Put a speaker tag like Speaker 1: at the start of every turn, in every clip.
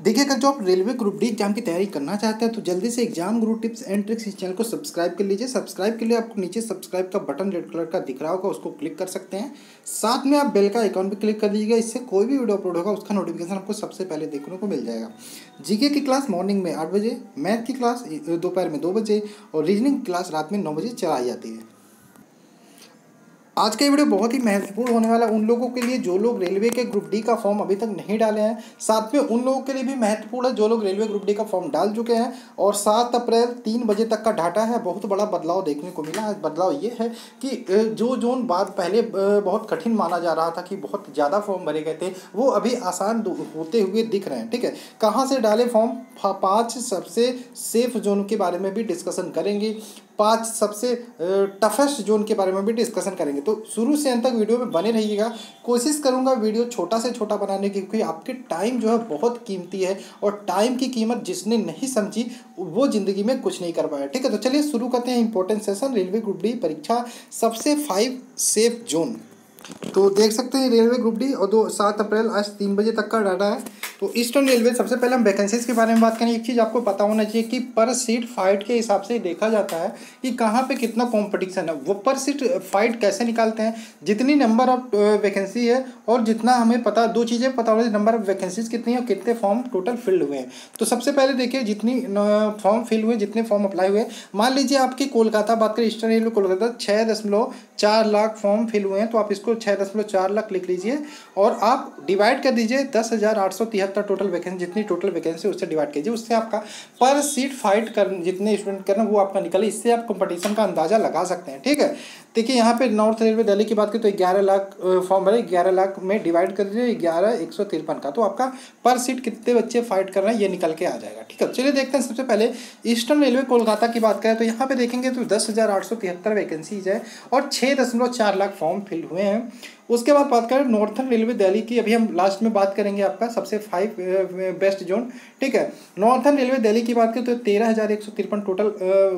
Speaker 1: देखिए, अगर जो आप रेलवे ग्रुप डी एग्जाम की तैयारी करना चाहते हैं तो जल्दी से exam Guru tips and tricks इस चैनल को सब्सक्राइब कर लीजिए। सब्सक्राइब के लिए आपको नीचे सब्सक्राइब का बटन रेड कलर का दिख रहा होगा, उसको क्लिक कर सकते हैं। साथ में आप बेल का आइकॉन भी क्लिक कर दीजिएगा, इससे कोई भी वीडियो अपलोड होगा उसका नोटिफिकेशन आपको सबसे पहले देखने को मिल जाएगा। जीके की क्लास मॉर्निंग में 8 बजे, मैथ की क्लास दोपहर में 2 बजे और रीजनिंग की क्लास रात में 9 बजे चलाई जाती है। आज का ये वीडियो बहुत ही महत्वपूर्ण होने वाला है उन लोगों के लिए जो लोग रेलवे के ग्रुप डी का फॉर्म अभी तक नहीं डाले हैं। साथ में उन लोगों के लिए भी महत्वपूर्ण है जो लोग रेलवे ग्रुप डी का फॉर्म डाल चुके हैं। और 7 अप्रैल 3 बजे तक का डाटा है। बहुत बड़ा बदलाव देखने को मिला है। बदलाव ये है कि जो जोन बाद पहले बहुत कठिन माना जा रहा था कि बहुत ज़्यादा फॉर्म भरे गए थे, वो अभी आसान होते हुए दिख रहे हैं। ठीक है, कहाँ से डाले फॉर्म, 5 सबसे सेफ जोन के बारे में भी डिस्कशन करेंगे, 5 सबसे टफेस्ट जोन के बारे में भी डिस्कशन करेंगे। तो शुरू से अंत तक वीडियो में बने रहिएगा। कोशिश करूंगा वीडियो छोटा से छोटा बनाने की, क्योंकि आपके टाइम जो है बहुत कीमती है और टाइम की कीमत जिसने नहीं समझी वो ज़िंदगी में कुछ नहीं कर पाया। ठीक है, तो चलिए शुरू करते हैं important session, railway group D परीक्षा सबसे 5 सेफ जोन। तो देख सकते हैं रेलवे ग्रुप डी और 7 अप्रैल आज 3 बजे तक का डाटा है। तो ईस्टर्न रेलवे, सबसे पहले हम वैकेंसीज के बारे में बात करें। एक चीज़ आपको पता होना चाहिए कि पर सीट फाइट के हिसाब से देखा जाता है कि कहाँ पे कितना कंपटीशन है। वो पर सीट फाइट कैसे निकालते हैं, जितनी नंबर ऑफ वैकेंसी है और जितना हमें पता, 2 चीज़ें पता होनी, नंबर ऑफ वैकेंसीज कितनी है और कितने फॉर्म टोटल फिल्ड हुए हैं। तो सबसे पहले देखिए जितनी फॉर्म फिल हुए, जितने फॉर्म अप्लाई हुए। मान लीजिए आपकी कोलकाता बात करें, eastern railway Kolkata 6.4 lakh form fill हुए हैं, तो आप इसको 6.4 लाख लिख लीजिए और आप डिवाइड कर दीजिए 10,873 टोटल वैकेंसी, जितनी टोटल वैकेंसी उससे डिवाइड कीजिए। उससे आपका पर सीट फाइट कर जितने स्टूडेंट करना वो आपका निकले। इससे आप कंपटीशन का अंदाजा लगा सकते हैं। ठीक है, देखिए यहाँ पे नॉर्थ रेलवे दिल्ली की बात करें तो 11 लाख फॉर्म भरे, 11 लाख में डिवाइड कर दीजिए 11,153 का, तो आपका पर सीट कितने बच्चे फाइट कर रहे हैं ये निकल के आ जाएगा। ठीक है, चलिए देखते हैं। सबसे पहले ईस्टर्न रेलवे कोलकाता की बात करें तो यहाँ पे देखेंगे तो 10,873 वैकेंसीज है और 6.4 लाख फॉर्म फिल हुए हैं। उसके बाद बात करें नॉर्थर्न रेलवे दिल्ली की, अभी हम लास्ट में बात करेंगे आपका सबसे 5 बेस्ट जोन। ठीक है, नॉर्थर्न रेलवे दिल्ली की बात करें तो 13,153 टोटल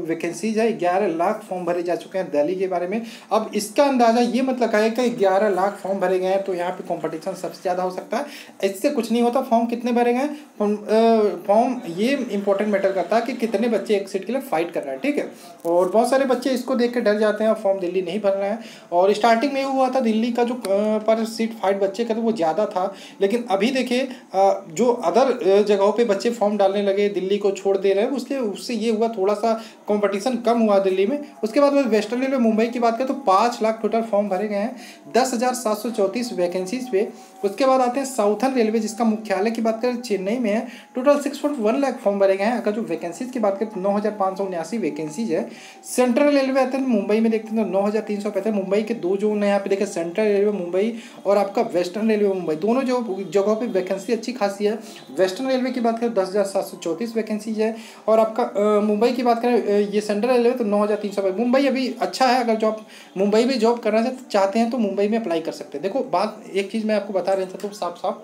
Speaker 1: वैकेंसीज है, 11 लाख फॉर्म भरे जा चुके हैं दिल्ली के बारे में। अब इसका अंदाजा ये मत लगाए कि 11 लाख फॉर्म भरे गए हैं तो यहाँ पे कंपटीशन सबसे ज़्यादा हो सकता है। इससे कुछ नहीं होता। फॉर्म कितने भरे गए, फॉर्म ये इंपॉर्टेंट मैटर करता है कि कितने बच्चे एक सीट के लिए फाइट कर रहे हैं। ठीक है, और बहुत सारे बच्चे इसको देख के डर जाते हैं, फॉर्म दिल्ली नहीं भर रहे हैं। और स्टार्टिंग में हुआ था दिल्ली का जो पर सीट फाइट बच्चे का तो वो ज़्यादा था, लेकिन अभी देखिए जो अदर जगहों पे बच्चे फॉर्म डालने लगे, दिल्ली को छोड़ दे रहे हैं, उससे ये हुआ थोड़ा सा कंपटीशन कम हुआ दिल्ली में। उसके बाद वेस्टर्न रेलवे मुंबई की बात करें तो 5 लाख टोटल फॉर्म भरे गए हैं 10,734 वैकेंसीज पे। उसके बाद आते हैं साउथर्न रेलवे जिसका मुख्यालय की बात करें चेन्नई में है, टोटल 6.1 लाख फॉर्म भरे गए हैं। अगर जो वैकेंसीज की बात करें तो 9,579 वैकेंसीज है। सेंट्रल रेलवे आते हैं मुंबई में, देखते हैं तो 9,365। मुंबई के 2 जोन है यहाँ पे, देखें सेंट्रल रेलवे मुंबई और आपका वेस्टर्न रेलवे मुंबई, दोनों जो जगहों पे वैकेंसी अच्छी खासी है। वेस्टर्न रेलवे की बात करें 10,734 वैकेंसीज है और आपका मुंबई की बात करें ये सेंट्रल रेलवे तो 9,300। मुंबई अभी अच्छा है, अगर जो आप मुंबई में जॉब करना चाहते हैं तो मुंबई में अप्लाई कर सकते हैं। देखो बात, एक चीज़ मैं आपको बता रहा था तो साफ साफ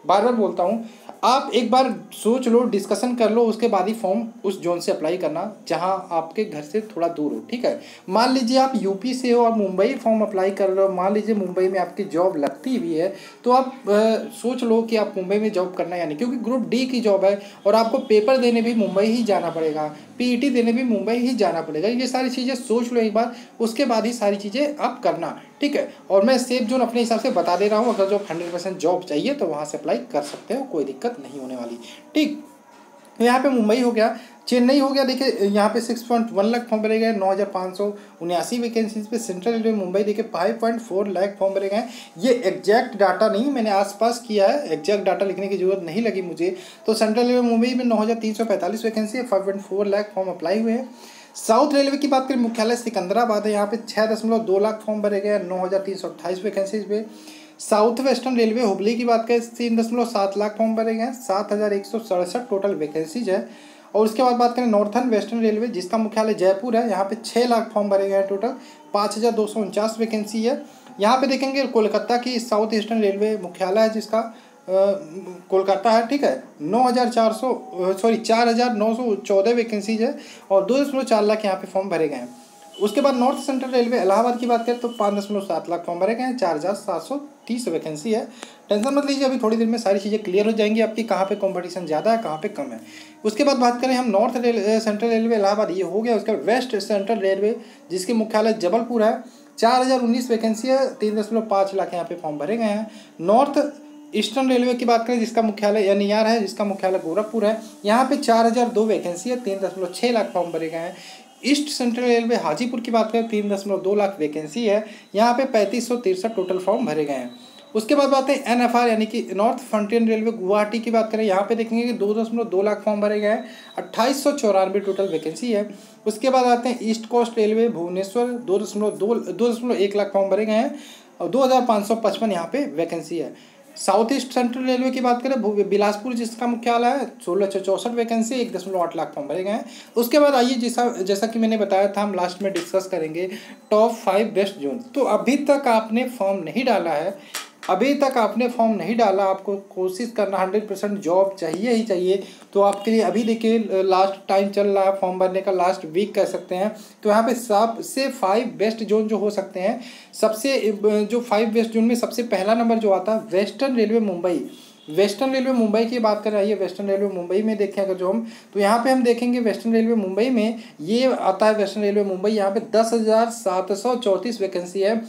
Speaker 1: बार बार बोलता हूँ, आप एक बार सोच लो, डिस्कशन कर लो, उसके बाद ही फॉर्म उस जोन से अप्लाई करना जहां आपके घर से थोड़ा दूर हो। ठीक है, मान लीजिए आप यूपी से हो और मुंबई फॉर्म अप्लाई कर रहे हो, मान लीजिए मुंबई में आपकी जॉब लगती भी है तो आप सोच लो कि आप मुंबई में जॉब करना है या नहीं, क्योंकि ग्रुप डी की जॉब है और आपको पेपर देने भी मुंबई ही जाना पड़ेगा, पीईटी देने भी मुंबई ही जाना पड़ेगा। ये सारी चीज़ें सोच लो एक बार, उसके बाद ही सारी चीज़ें आप करना। ठीक है, और मैं सेफ जोन अपने हिसाब से बता दे रहा हूँ, अगर जो 100% जॉब चाहिए तो वहाँ से अप्लाई कर सकते हो, कोई दिक्कत नहीं होने वाली। ठीक, तो यहाँ पे मुंबई हो गया, चेन्नई हो गया। देखिए यहाँ पे 6.1 लाख फॉर्म भरे गए, 9,579 वैकेंसीज पे। सेंट्रल रेलवे मुंबई देखिए 5.4 लाख फॉर्म भरे गए। ये एग्जैक्ट डाटा नहीं, मैंने आसपास किया है, एग्जैक्ट डाटा लिखने की जरूरत नहीं लगी मुझे। तो सेंट्रल रेलवे मुंबई में 9,345 वैकेंसी है, 5.4 लाख फॉर्म अप्लाई हुए हैं। साउथ रेलवे की बात करें, मुख्यालय सिकंदराबाद है, यहाँ पे 6.2 लाख फॉर्म भरे गए, 9,328 वैकेंसीज पे। साउथ वेस्टर्न रेलवे हुबली की बात करें 3.7 लाख फॉर्म भरे गए हैं, 7,167 टोटल वैकेंसीज है। और उसके बाद बात करें नॉर्थर्न वेस्टर्न रेलवे जिसका मुख्यालय जयपुर है, यहाँ पे 6 लाख फॉर्म भरे गए हैं, टोटल 5,249 वैकेंसी है। यहाँ पे देखेंगे कोलकाता की साउथ ईस्टर्न रेलवे मुख्यालय है जिसका कोलकाता है। ठीक है, 4,914 वैकेंसीज है और 2.4 लाख यहाँ पे फॉर्म भरे गए हैं। उसके बाद नॉर्थ सेंट्रल रेलवे इलाहाबाद की बात करें तो 5.7 लाख फॉर्म भरे गए हैं, 4730 वैकेंसी है। टेंशन मत लीजिए, अभी थोड़ी देर में सारी चीज़ें क्लियर हो जाएंगी आपकी, कहाँ पे कंपटीशन ज़्यादा है कहाँ पे कम है। उसके बाद बात करें हम नॉर्थ सेंट्रल रेलवे इलाहाबाद, ये हो गया। उसका वेस्ट सेंट्रल रेलवे जिसकी मुख्यालय जबलपुर है, 4019 वैकेंसी है, 3.5 लाख यहाँ पे फॉर्म भरे गए हैं। नॉर्थ ईस्टर्न रेलवे की बात करें जिसका मुख्यालय यानियार है, जिसका मुख्यालय गोरखपुर है, यहाँ पे 4002 वैकेंसी है, 3.6 लाख फॉर्म भरे गए हैं। ईस्ट सेंट्रल रेलवे हाजीपुर की बात करें 3.2 लाख वैकेंसी है, यहाँ पे 3563 टोटल फॉर्म भरे गए हैं। उसके बाद बात है NFR यानी कि नॉर्थ फ्रंटियर रेलवे गुवाहाटी की बात करें, यहाँ पे देखेंगे कि 2.2 लाख फॉर्म भरे गए हैं, 2894 टोटल वैकेंसी है। उसके बाद आते हैं east coast railway Bhubaneswar, 2.1 lakh form भरे गए हैं और 2555 यहाँ पे वैकेंसी है। साउथ ईस्ट सेंट्रल रेलवे की बात करें बिलासपुर जिसका मुख्यालय है, 1664 वैकेंसी, 1.8 लाख फॉर्म भरे गए हैं। उसके बाद आइए जैसा कि मैंने बताया था हम लास्ट में डिस्कस करेंगे टॉप 5 बेस्ट जोन। तो अभी तक आपने फॉर्म नहीं डाला है, आपको कोशिश करना 100% जॉब चाहिए ही चाहिए। तो आपके लिए अभी देखिए लास्ट टाइम चल रहा है फॉर्म भरने का, लास्ट वीक कह सकते हैं। तो यहाँ पे सबसे 5 बेस्ट जोन जो हो सकते हैं, जो 5 बेस्ट जोन में सबसे पहला नंबर जो आता है western railway Mumbai. Western railway Mumbai की बात कर रही है, वेस्टर्न रेलवे मुंबई में देखें अगर जो हम, तो यहाँ पे हम देखेंगे वेस्टर्न रेलवे मुंबई में ये आता है वेस्टर्न रेलवे मुंबई, यहाँ पे 10,734 वैकेंसी है,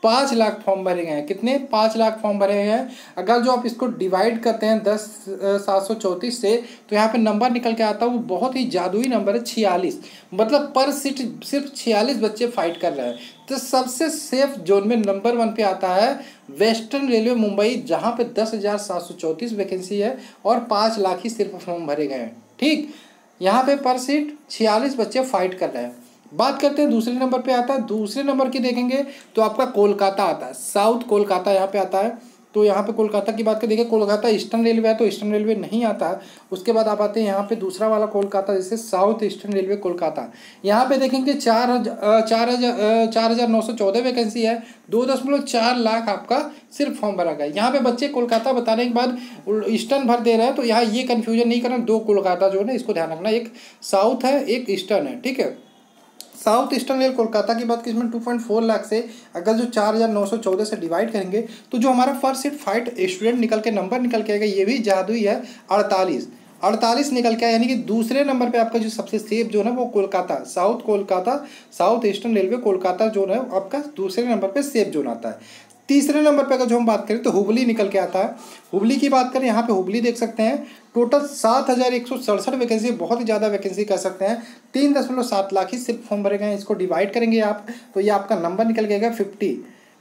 Speaker 1: 5 लाख फॉर्म भरे गए हैं। कितने? 5 लाख फॉर्म भरे गए हैं। अगर जो आप इसको डिवाइड करते हैं 10,734 से, तो यहाँ पे नंबर निकल के आता है, वो बहुत ही जादुई नंबर है 46। मतलब पर सीट सिर्फ 46 बच्चे फाइट कर रहे हैं। तो सबसे सेफ जोन में नंबर 1 पे आता है वेस्टर्न रेलवे मुंबई, जहाँ पे 10,734 वैकेंसी है और 5 लाख ही सिर्फ फॉर्म भरे गए हैं। ठीक, यहाँ पे पर सीट 46 बच्चे फाइट कर रहे हैं। बात करते हैं दूसरे नंबर पे आता है, दूसरे नंबर की देखेंगे तो आपका कोलकाता आता है, साउथ कोलकाता यहाँ पे आता है। तो यहाँ पे कोलकाता की बात कर देखिए, कोलकाता ईस्टर्न रेलवे है तो ईस्टर्न रेलवे नहीं आता है। उसके बाद आप आते हैं यहाँ पे दूसरा वाला कोलकाता, जैसे साउथ ईस्टर्न रेलवे कोलकाता। यहाँ पे देखेंगे 4,914 वैकेंसी है, 2.4 लाख आपका सिर्फ फॉर्म भरा गया। यहाँ पे बच्चे कोलकाता बताने के बाद ईस्टर्न भर दे रहे हैं, तो यहाँ ये कन्फ्यूजन नहीं करना, 2 कोलकाता जो है ना इसको ध्यान रखना, एक साउथ है एक ईस्टर्न है। ठीक है, साउथ ईस्टर्न रेल कोलकाता की बात की, इसमें 2.4 लाख से अगर जो 4,914 से डिवाइड करेंगे तो जो हमारा फर्स्ट सीट फाइट स्टूडेंट निकल के नंबर निकल के आएगा, ये भी जादुई है, 48 निकल के आया। यानी कि दूसरे नंबर पे आपका जो सबसे सेफ जोन है वो Kolkata, south eastern railway Kolkata zone है आपका दूसरे नंबर पे सेफ जोन आता है। तीसरे नंबर पे अगर जो हम बात करें तो हुबली निकल के आता है। हुबली की बात करें, यहाँ पे हुबली देख सकते हैं, टोटल 7,167 वैकेंसी, बहुत ही ज़्यादा वैकेंसी कह सकते हैं, 3.7 लाख ही सिर्फ फॉर्म भरे गए हैं। इसको डिवाइड करेंगे आप तो ये आपका नंबर निकल गएगा 50।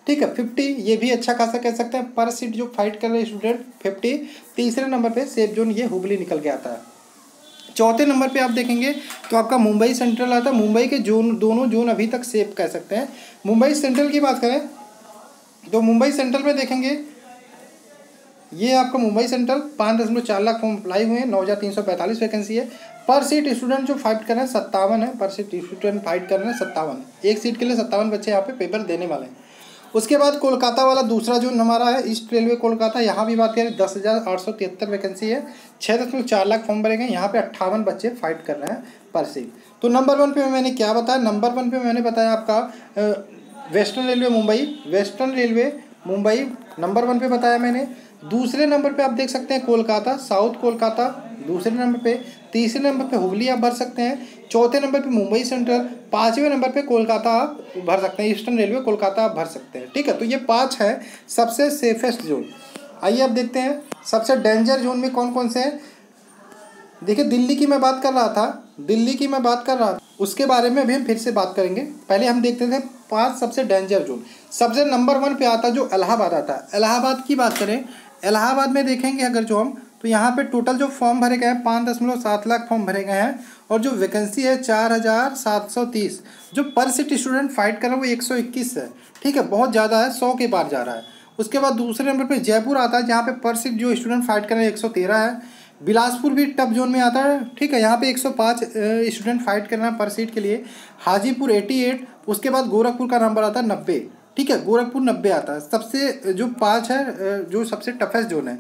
Speaker 1: ठीक है, 50 ये भी अच्छा खासा कह सकते हैं, पर सीट जो फाइट कर रहे हैं स्टूडेंट 50। तीसरे नंबर पर सेफ जोन ये हुबली निकल के आता है। चौथे नंबर पे आप देखेंगे तो आपका मुंबई सेंट्रल आता है। मुंबई के दोनों जोन अभी तक सेफ कह सकते हैं। मुंबई सेंट्रल की बात करें तो मुंबई सेंट्रल में देखेंगे, ये आपका Mumbai central 5.4 lakh form apply हुए हैं, 9,345 वैकेंसी है। पर सीट स्टूडेंट जो फाइट कर रहे हैं 57 है, पर सीट स्टूडेंट फाइट कर रहे हैं 57, एक सीट के लिए 57 बच्चे यहाँ पे पेपर देने वाले हैं। उसके बाद कोलकाता वाला दूसरा जो हमारा है ईस्ट रेलवे कोलकाता, यहाँ भी बात करें 10,873 वैकेंसी है, 6.4 लाख फॉर्म भरे गए, यहाँ पे 58 बच्चे फाइट कर रहे हैं पर सीट। तो नंबर 1 पे मैंने क्या बताया, नंबर 1 पे मैंने बताया आपका वेस्टर्न रेलवे मुंबई नंबर 1 पे बताया मैंने। दूसरे नंबर पे आप देख सकते हैं कोलकाता, साउथ कोलकाता दूसरे नंबर पे। तीसरे नंबर पे हुबली आप भर सकते हैं। चौथे नंबर पे मुंबई सेंट्रल। 5वें नंबर पे कोलकाता आप भर सकते हैं, ईस्टर्न रेलवे कोलकाता आप भर सकते हैं। ठीक है, तो ये 5 है सबसे सेफेस्ट जोन। आइए अब देखते हैं सबसे डेंजर जोन में कौन कौन से हैं। देखिए दिल्ली की मैं बात कर रहा था, उसके बारे में भी हम फिर से बात करेंगे। पहले हम देखते थे 5 सबसे डेंजर जोन। सबसे नंबर 1 पे आता जो इलाहाबाद आता है। इलाहाबाद की बात करें, इलाहाबाद में देखेंगे अगर जो हम, तो यहाँ पे टोटल जो फॉर्म भरे गए हैं 5.7 लाख फॉर्म भरे गए हैं और जो वैकेंसी है 4,730। जो पर सीट स्टूडेंट फाइट कर रहे हैं वो 121 है। ठीक है, बहुत ज़्यादा है, 100 के पार जा रहा है। उसके बाद दूसरे नंबर पे जयपुर आता है, जहाँ पे पर सीट जो स्टूडेंट फाइट कर रहे हैं 113 है। बिलासपुर भी टफ जोन में आता है। ठीक है, यहाँ पे 105 स्टूडेंट फाइट कर रहे हैं पर सीट के लिए। हाजीपुर 88। उसके बाद गोरखपुर का नंबर आता है 90। ठीक है, गोरखपुर 90 आता है। सबसे जो 5 है जो सबसे टफेस्ट जोन है।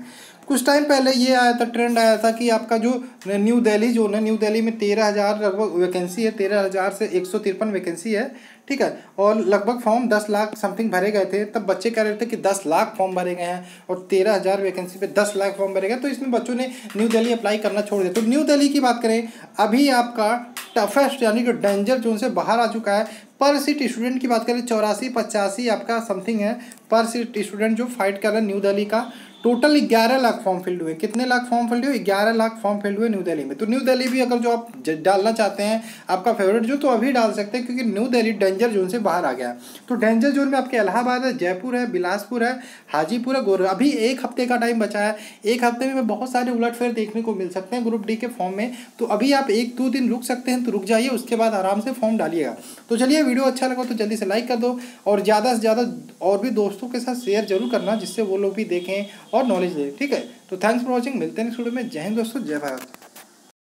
Speaker 1: कुछ टाइम पहले ये आया था, ट्रेंड आया था कि आपका जो न्यू दिल्ली जोन है, न्यू दिल्ली में 13,000 लगभग वैकेंसी है, 13,000 से 153 वैकेंसी है, ठीक है। और लगभग फॉर्म 10 लाख समथिंग भरे गए थे। तब बच्चे कह रहे थे कि 10 लाख फॉर्म भरे गए हैं और 13,000 वैकेंसी पे 10 लाख फॉर्म भरे गए, तो इसमें बच्चों ने न्यू दिल्ली अप्लाई करना छोड़ दिया। तो न्यू दिल्ली की बात करें, अभी आपका टफेस्ट यानी कि डेंजर जोन से बाहर आ चुका है। पर सीट स्टूडेंट की बात करें 84-85 आपका समथिंग है पर सीट स्टूडेंट जो फाइट कर रहे हैं न्यू दिल्ली का। टोटल 11 लाख फॉर्म फिल्ड हुए। कितने लाख फॉर्म फिल्ड हुए? 11 लाख फॉर्म फिल्ड हुए न्यू दिल्ली में। तो न्यू दिल्ली भी अगर जो आप डालना चाहते हैं आपका फेवरेट जो, तो अभी डाल सकते हैं, क्योंकि न्यू दिल्ली डेंजर जोन से बाहर आ गया है। तो डेंजर जोन में आपके इलाहाबाद है, जयपुर है, बिलासपुर है, हाजीपुर है, गोरखपुर। अभी एक हफ्ते का टाइम बचा है। एक हफ्ते में बहुत सारे उलटफेर देखने को मिल सकते हैं ग्रुप डी के फॉर्म में। तो अभी आप 1-2 दिन रुक सकते हैं, तो रुक जाइए, उसके बाद आराम से फॉर्म डालिएगा। तो चलिए, वीडियो अच्छा लगा तो जल्दी से लाइक कर दो और ज़्यादा से ज़्यादा और भी दोस्तों के साथ शेयर जरूर करना, जिससे वो लोग भी देखें और नॉलेज लें, ठीक है। तो थैंक्स फॉर वॉचिंग, मिलते हैं नेक्स्ट वीडियो में। जय हिंद दोस्तों, जय भारत।